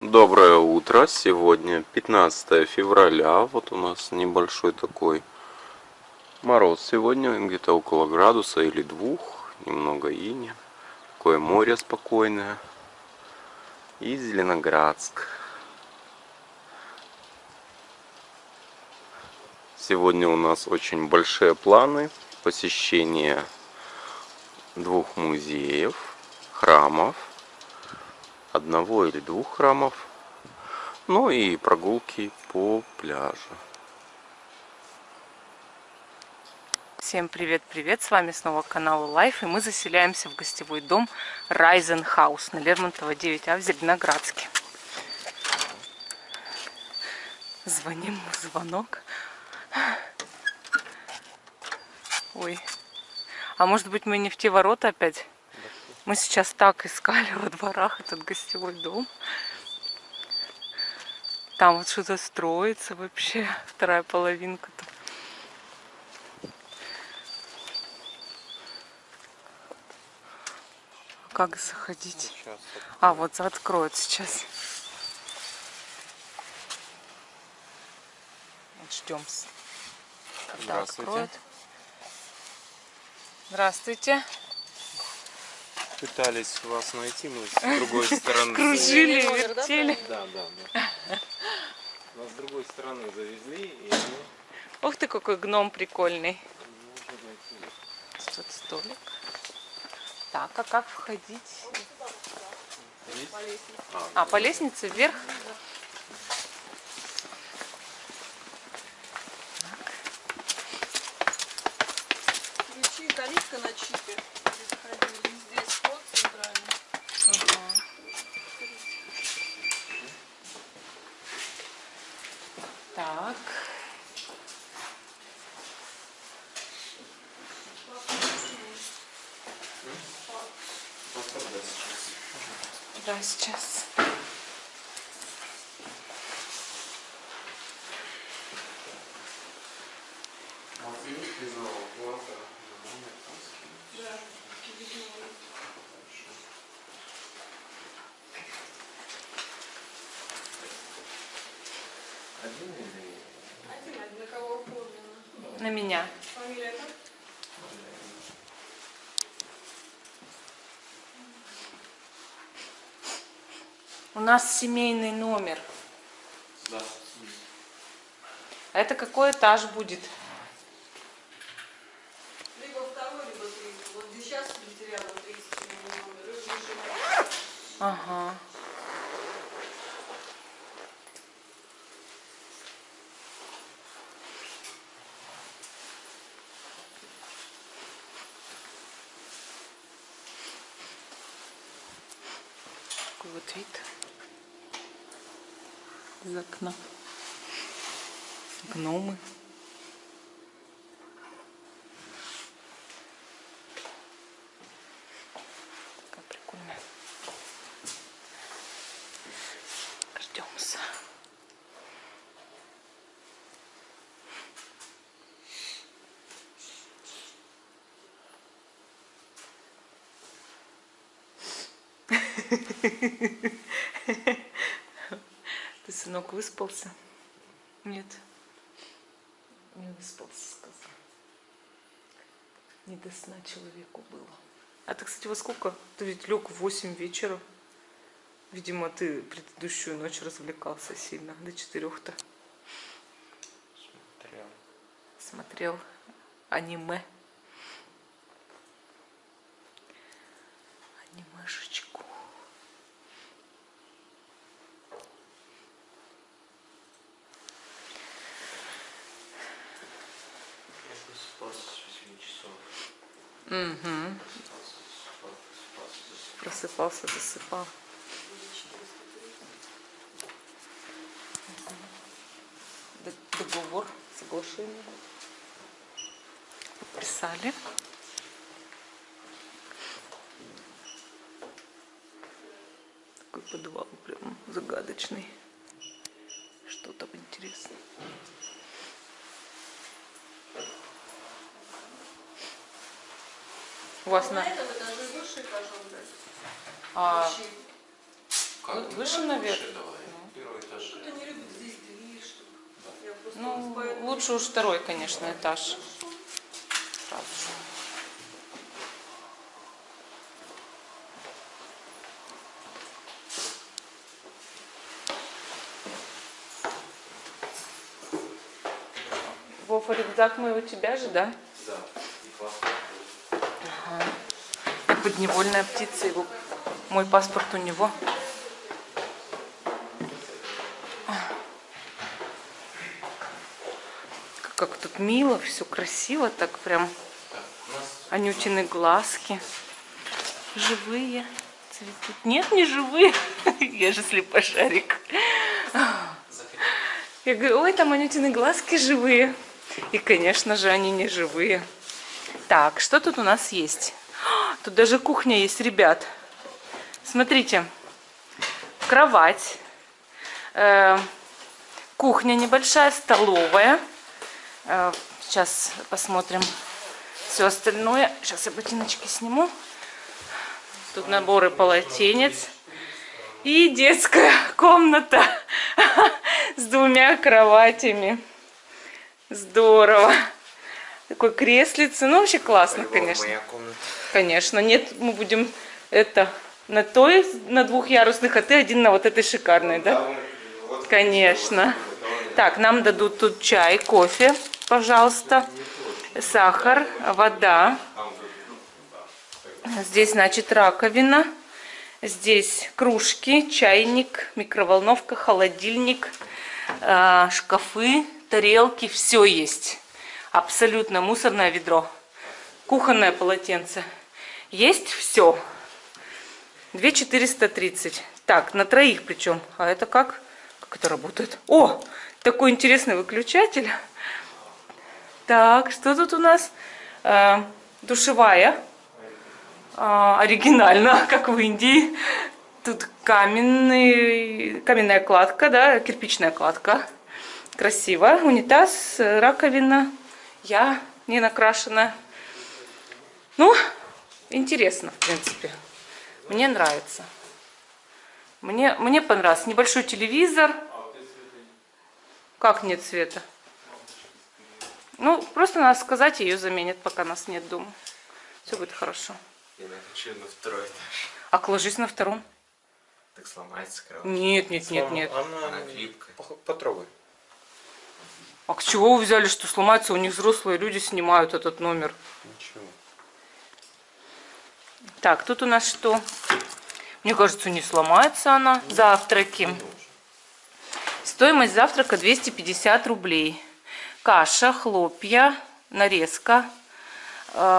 Доброе утро! Сегодня 15 февраля. Вот у нас небольшой такой мороз сегодня, где-то около градуса или двух, немного иния. Такое море спокойное. И Зеленоградск. Сегодня у нас очень большие планы посещения двух музеев, храмов, одного или двух храмов, ну и прогулки по пляжу. Всем привет-привет! С вами снова канал Life, и мы заселяемся в гостевой дом Райзен Хаус на Лермонтова 9А в Зеленоградске. Звоним, звонок. Ой, а может быть мы не в те ворота опять? Мы сейчас так искали во дворах этот гостевой дом. Там вот что-то строится вообще, вторая половинка-то. Как заходить? А, вот откроют сейчас. Вот ждем, когда откроют. Здравствуйте. Пытались вас найти, мы с другой стороны. Кружили, вертели. Да. Нас с другой стороны завезли, и Ух ты, какой гном прикольный. можно найти. Тут столик. Так, а как входить? А, по лестнице вверх? Ключи, калитка на чипе. Здесь вход центральный. Ага. Так. Да, сейчас. Один, на кого оформлено? На меня. Фамилия как? У нас семейный номер. Да. А это какой этаж будет? Либо второй, либо третий. Вот здесь сейчас сидите рядом 37 номер. И выше. Ага. Такой вот вид из окна. Гномы. Такая прикольная. Ждемся. Ты, сынок, выспался? Нет. Не выспался, сказал. Не до сна человеку было. А ты, кстати, во сколько? Ты ведь лег в 8 вечера. Видимо, ты предыдущую ночь развлекался сильно. До 4-то. Смотрел аниме. Анимешечку. Я просыпался с 8 часов. Угу. Просыпался, засыпал. Договор, соглашение. Подписали. Такой подвал прям загадочный. Что там интересно. У вас На этом этаже выше этажом, да? А, Ключи. Выше наверх. Давай. Первый этаж. Кто-то не любит здесь дверь, чтобы... Я просто Ну, поэтому- лучше уж второй, конечно, этаж. Сразу же. Вова, рюкзак мой у тебя же, да? Да. И классно. Я подневольная птица, его, мой паспорт у него. Как тут мило, все красиво, так прям. Так, у нас Анютины глазки. Живые. Цветут. Нет, не живые. Я же слепошарик. Я говорю, ой, там Анютины глазки живые. И, конечно же, они не живые. Так, что тут у нас есть? Тут даже кухня есть, ребят. Смотрите. Кровать. Кухня небольшая, столовая. Сейчас посмотрим все остальное. Сейчас я ботиночки сниму. Тут наборы полотенец. И детская комната с 2 кроватями. Здорово. Такой креслице. Ну, вообще классно, конечно. моя комната. Конечно. Нет, мы будем это на той, на 2-ярусных, а ты один на вот этой шикарной, да? Конечно. Так, нам дадут тут чай, кофе, пожалуйста. Сахар, вода. Здесь, значит, раковина. Здесь кружки, чайник, микроволновка, холодильник, шкафы, тарелки. Все есть. Абсолютно мусорное ведро. Кухонное полотенце. Есть все. 2430. Так, на троих причем. А это как? Как это работает? О, такой интересный выключатель. Так, что тут у нас? Душевая. Оригинально, как в Индии. Тут каменная кладка, да, кирпичная кладка. Красиво. Унитаз, раковина. Я не накрашена. Ну, интересно, в принципе. Мне нравится. Мне понравилось. Небольшой телевизор. Как нет света? Ну, просто надо сказать, ее заменят, пока нас нет дома. Все будет хорошо. Я хочу на 2-й этаж. А ложись на 2-м. Так сломается кровать. Нет. Она крепкая. Потрогай. А с чего вы взяли, что сломается? У них взрослые люди снимают этот номер. Ничего. Так, тут у нас что? Мне кажется, не сломается она. Завтраки. Стоимость завтрака 250 рублей. Каша, хлопья, нарезка,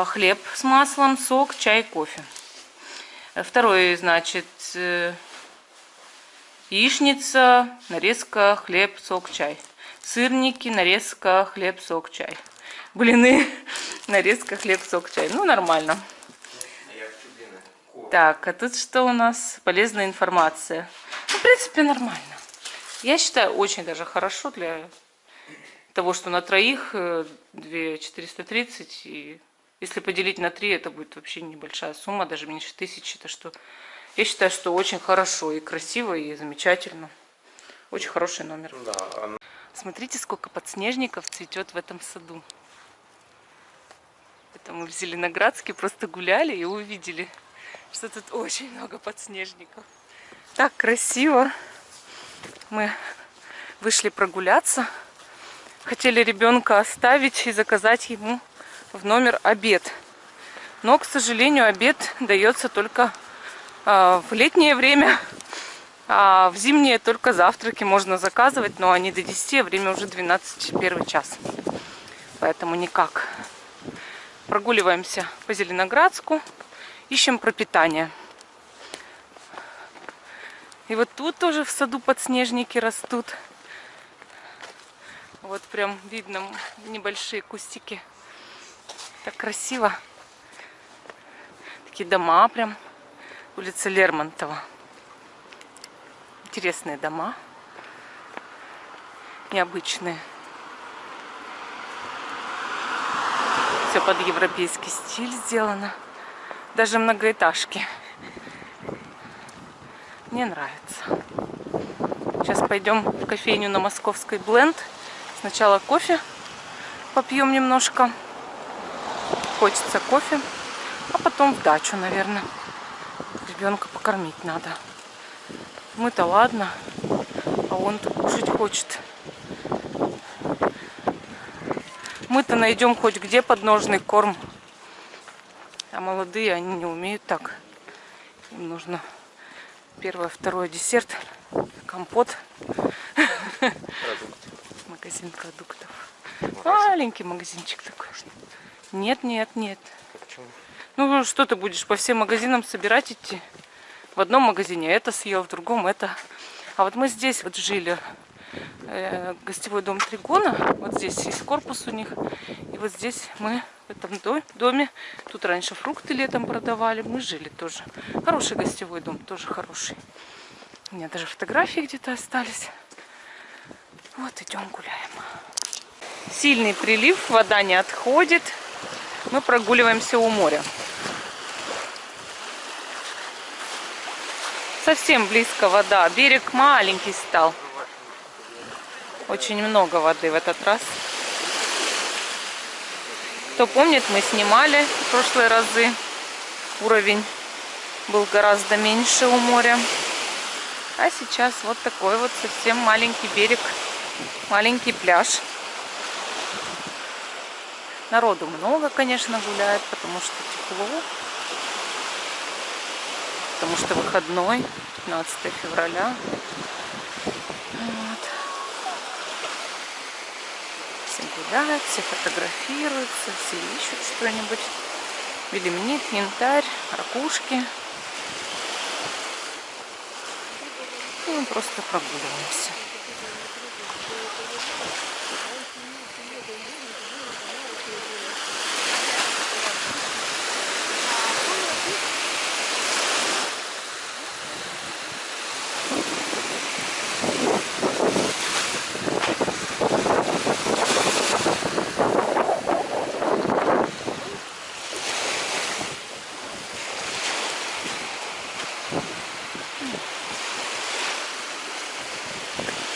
хлеб с маслом, сок, чай, кофе. Второй, значит, яичница, нарезка, хлеб, сок, чай. Сырники, нарезка, хлеб, сок, чай. Блины, нарезка, хлеб, сок, чай. Ну, нормально. Так, а тут что у нас? Полезная информация. Ну, в принципе, нормально. Я считаю, очень даже хорошо для того, что на троих 2430. И если поделить на 3, это будет вообще небольшая сумма, даже меньше 1000. Это что? Я считаю, что очень хорошо и красиво, и замечательно. Очень хороший номер. Да. Смотрите, сколько подснежников цветет в этом саду. Это мы в Зеленоградске просто гуляли и увидели, что тут очень много подснежников. Так красиво. Мы вышли прогуляться. Хотели ребенка оставить и заказать ему в номер обед. Но, к сожалению, обед дается только в летнее время. А в зимнее только завтраки можно заказывать, но они до 10, а время уже 12, 1 час. Поэтому никак. Прогуливаемся по Зеленоградску, ищем пропитание. И вот тут тоже в саду подснежники растут. Вот прям видно небольшие кустики. Так красиво. Такие дома прям. Улица Лермонтова. Интересные дома. Необычные. Все под европейский стиль сделано. Даже многоэтажки. Мне нравится. Сейчас пойдем в кофейню на Московской Бленд. Сначала кофе попьем немножко. Хочется кофе. А потом в дачу, наверное. Ребенка покормить надо. Мы-то ладно, а он-то кушать хочет. Мы-то найдем хоть где подножный корм. А молодые, они не умеют так. Им нужно первое, второе, десерт, компот. Магазин продуктов. Маленький магазинчик такой. Нет, нет, нет. Почему? Ну что ты будешь по всем магазинам собирать идти? В одном магазине это съел, в другом это. А вот мы здесь вот жили. Гостевой дом Тригона. Вот здесь есть корпус у них. И вот здесь мы в этом доме. Тут раньше фрукты летом продавали. Мы жили тоже. Хороший гостевой дом, тоже хороший. У меня даже фотографии где-то остались. Вот идем гуляем. Сильный прилив, вода не отходит. Мы прогуливаемся у моря. Совсем близко вода. Берег маленький стал. Очень много воды в этот раз. Кто помнит, мы снимали в прошлые разы. Уровень был гораздо меньше у моря. А сейчас вот такой вот совсем маленький берег. Маленький пляж. Народу много, конечно, гуляет, потому что тепло. Потому что выходной, 15 февраля. Вот. Все гуляют, все фотографируются, все ищут что-нибудь. Белемнит, янтарь, ракушки. И мы просто прогуливаемся.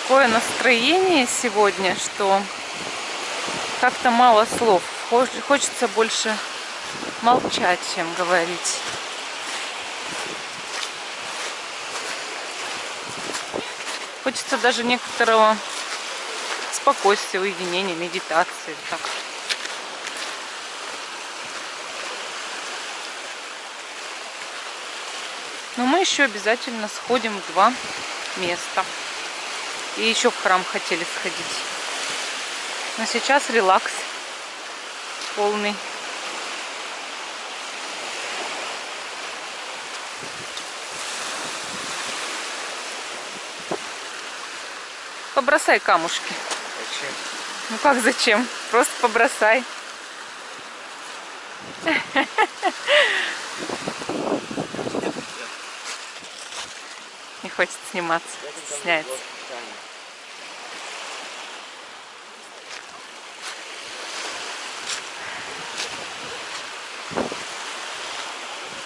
Такое настроение сегодня, что как-то мало слов. Хочется больше молчать, чем говорить. Хочется даже некоторого спокойствия, уединения, медитации. Так. Но мы еще обязательно сходим в 2 места. И еще в храм хотели сходить. Но сейчас релакс полный. Побросай камушки. Зачем? Ну как зачем? Просто побросай. Не хочет сниматься, стесняется.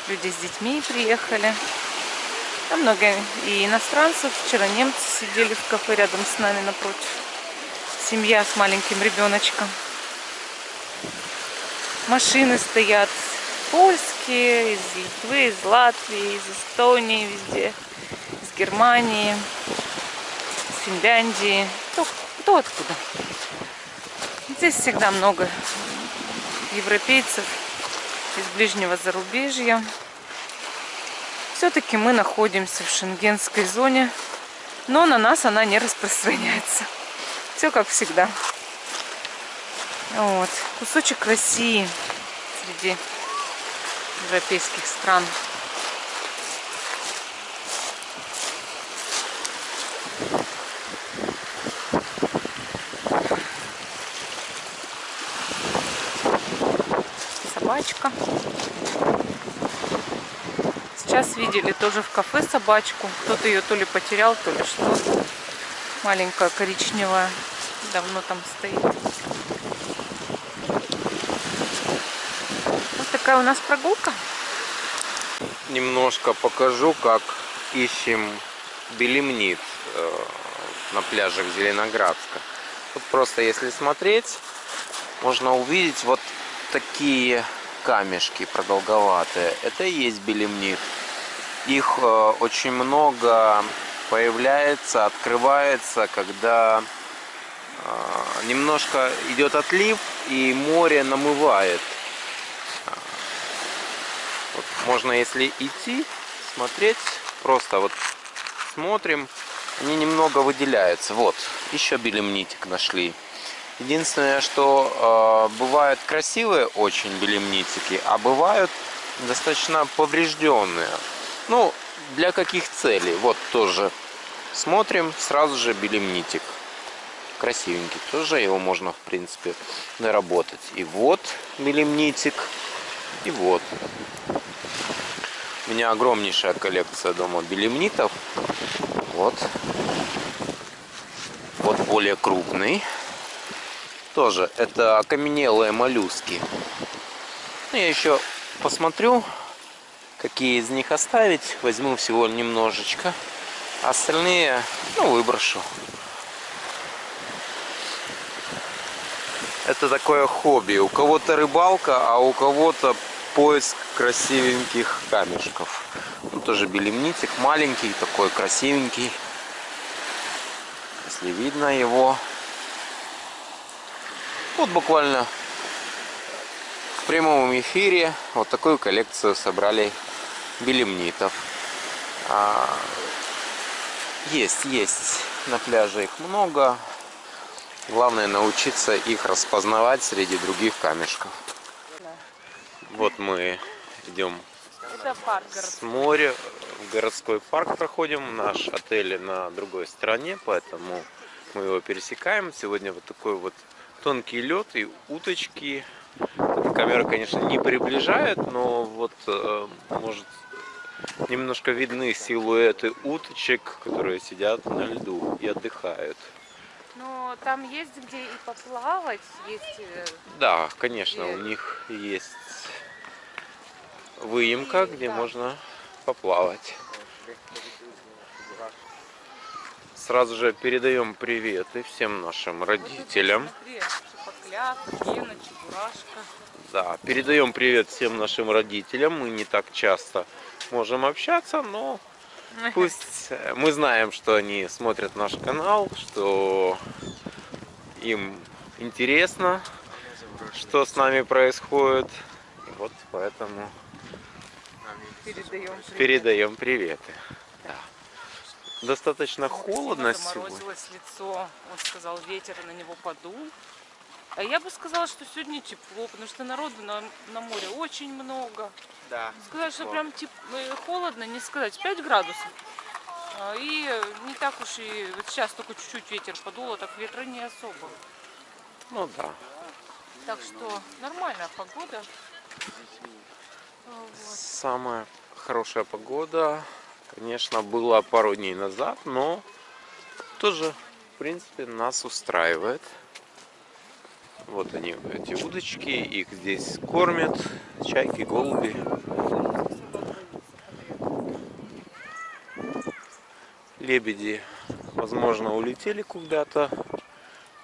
Люди с детьми приехали. Там много и иностранцев. Вчера немцы сидели в кафе рядом с нами напротив. Семья с маленьким ребеночком. Машины стоят польские, из Литвы, из Латвии, из Эстонии, везде. Из Германии, из Финляндии. Кто откуда. Здесь всегда много европейцев из ближнего зарубежья. Все-таки мы находимся в шенгенской зоне, но на нас она не распространяется. Все как всегда. Вот. Кусочек России среди европейских стран. Собачка. Сейчас видели тоже в кафе собачку. Кто-то ее то ли потерял, то ли что. Маленькая коричневая. Давно там стоит. Вот такая у нас прогулка. Немножко покажу, как ищем белемнит на пляжах Зеленоградска. Тут просто если смотреть, можно увидеть вот такие камешки продолговатые. Это и есть белемнит. Их очень много появляется, открывается, когда немножко идет отлив и море намывает. Вот можно, если идти, смотреть, просто вот смотрим, они немного выделяются. Вот, еще белемнитик нашли. Единственное, что бывают красивые очень белемнитики, а бывают достаточно поврежденные. Ну, для каких целей? Вот тоже смотрим, сразу же белемнитик. Красивенький. Тоже его можно, в принципе, наработать. И вот белемнитик, и вот. У меня огромнейшая коллекция дома белемнитов. Вот. Вот более крупный. Тоже это окаменелые моллюски. Я еще посмотрю, какие из них оставить. Возьму всего немножечко. Остальные, ну, выброшу. Это такое хобби. У кого-то рыбалка, а у кого-то поиск красивеньких камешков. Ну, тоже белемнитик. Маленький такой, красивенький. Если видно его. Вот буквально в прямом эфире вот такую коллекцию собрали белемнитов. Есть на пляже их много. Главное научиться их распознавать среди других камешков. Вот мы идем с моря в городской парк, проходим. Наш отель на другой стороне, поэтому мы его пересекаем. Сегодня вот такой вот тонкий лед и уточки. Эта камера, конечно, не приближает, но вот может немножко видны силуэты уточек, которые сидят на льду и отдыхают. Но там есть где и поплавать, есть... Да, конечно, у них есть выемка, где можно поплавать. Сразу же передаем приветы всем нашим родителям. Шапокляк, Гена, Чебурашка. Да, передаем привет всем нашим родителям. Мы не так часто можем общаться, но пусть мы знаем, что они смотрят наш канал, что им интересно, что с нами происходит. И вот поэтому передаем приветы. Да. Достаточно холодно сегодня. Заморозилось лицо, он сказал, ветер на него подул. А я бы сказала, что сегодня тепло, потому что народу на море очень много. Да. Сказать, что прям холодно, не сказать, 5 градусов. И не так уж и... Вот сейчас только чуть-чуть ветер подул, а так ветра не особо. Ну да. Так что нормальная погода. Вот. Самая хорошая погода, конечно, была пару дней назад, но тоже, в принципе, нас устраивает. Вот они, эти удочки, их здесь кормят, чайки, голуби. Лебеди, возможно, улетели куда-то.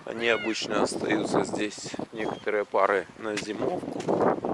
Они обычно остаются здесь, некоторые пары, на зимовку.